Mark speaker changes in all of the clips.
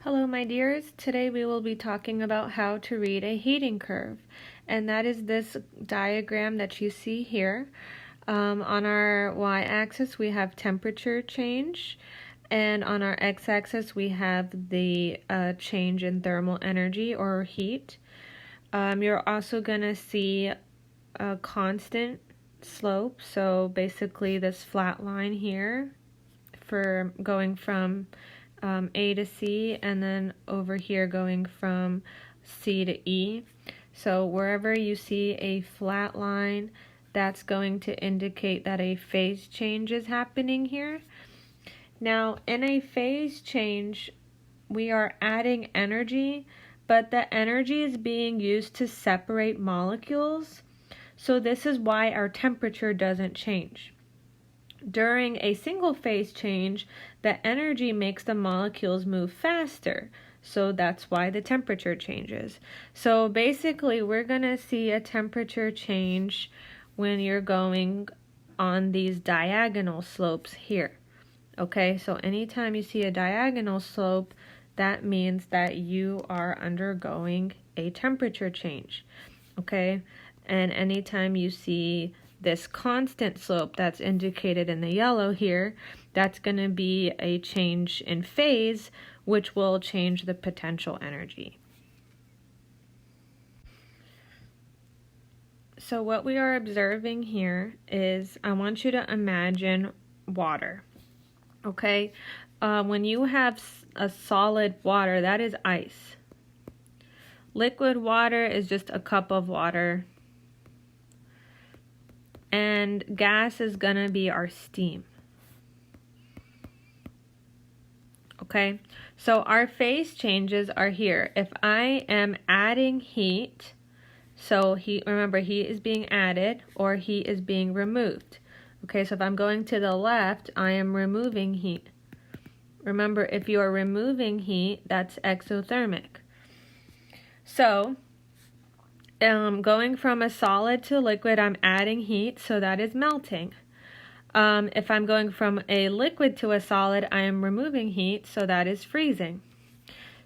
Speaker 1: Hello my dears, today we will be talking about how to read a heating curve, and that is this diagram that you see here. On our y-axis we have temperature change, and on our x-axis we have the change in thermal energy or heat. You're also going to see a constant slope, so basically this flat line here for going from A to C, and then over here going from C to E. So wherever you see a flat line, that's going to indicate that a phase change is happening here. Now, in a phase change, we are adding energy, but the energy is being used to separate molecules. So this is why our temperature doesn't change. During a single phase change, the energy makes the molecules move faster. So that's why the temperature changes. So basically, we're going to see a temperature change when you're going on these diagonal slopes here. Okay, so anytime you see a diagonal slope, that means that you are undergoing a temperature change. Okay, and anytime you see this constant slope that's indicated in the yellow here, that's going to be a change in phase, which will change the potential energy. So what we are observing here is, I want you to imagine water. Okay, when you have a solid water, that is ice. Liquid water is just a cup of water. And gas is going to be our steam. Okay, so our phase changes are here. If I am adding heat, so heat, remember, heat is being added or heat is being removed. Okay, so if I'm going to the left, I am removing heat. Remember, if you are removing heat, that's exothermic. So going from a solid to liquid, I'm adding heat, so that is melting. If I'm going from a liquid to a solid, I am removing heat, so that is freezing.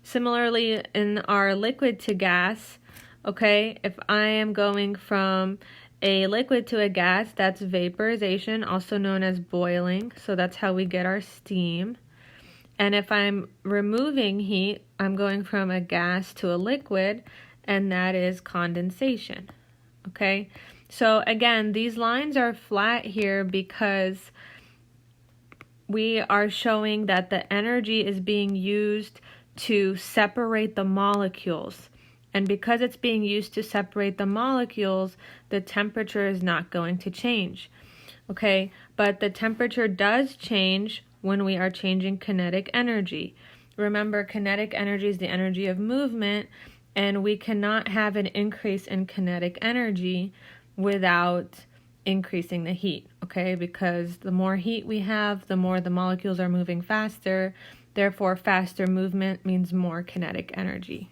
Speaker 1: Similarly, in our liquid to gas, okay, if I am going from a liquid to a gas, that's vaporization, also known as boiling, so that's how we get our steam. And if I'm removing heat, I'm going from a gas to a liquid, and that is condensation. Okay, so again, these lines are flat here because we are showing that the energy is being used to separate the molecules. And because it's being used to separate the molecules, the temperature is not going to change. Okay, but the temperature does change when we are changing kinetic energy. Remember, kinetic energy is the energy of movement, and we cannot have an increase in kinetic energy without increasing the heat, okay? Because the more heat we have, the more the molecules are moving faster. Therefore, faster movement means more kinetic energy.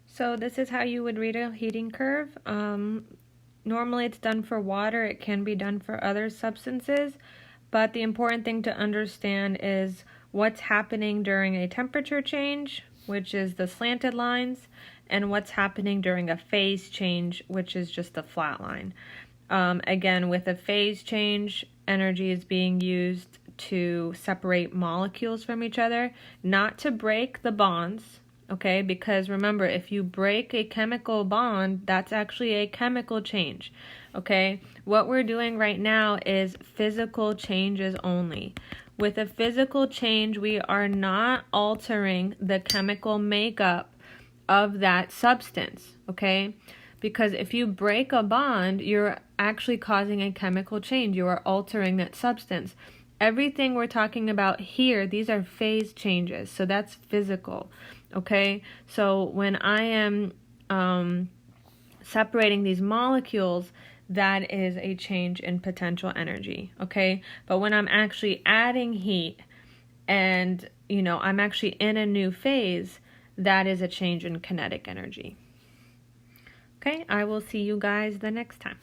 Speaker 1: So this is how you would read a heating curve. Normally it's done for water. It can be done for other substances. But the important thing to understand is what's happening during a temperature change, which is the slanted lines, and what's happening during a phase change, which is just the flat line. Again, with a phase change, energy is being used to separate molecules from each other, not to break the bonds. Okay, because remember, if you break a chemical bond, that's actually a chemical change. Okay, what we're doing right now is physical changes only. With a physical change, we are not altering the chemical makeup of that substance. Okay, because if you break a bond, you're actually causing a chemical change. You are altering that substance. Everything we're talking about here, these are phase changes, so that's physical. Okay, so when I am separating these molecules, that is a change in potential energy. Okay, but when I'm actually adding heat and I'm actually in a new phase, that is a change in kinetic energy. Okay, I will see you guys the next time.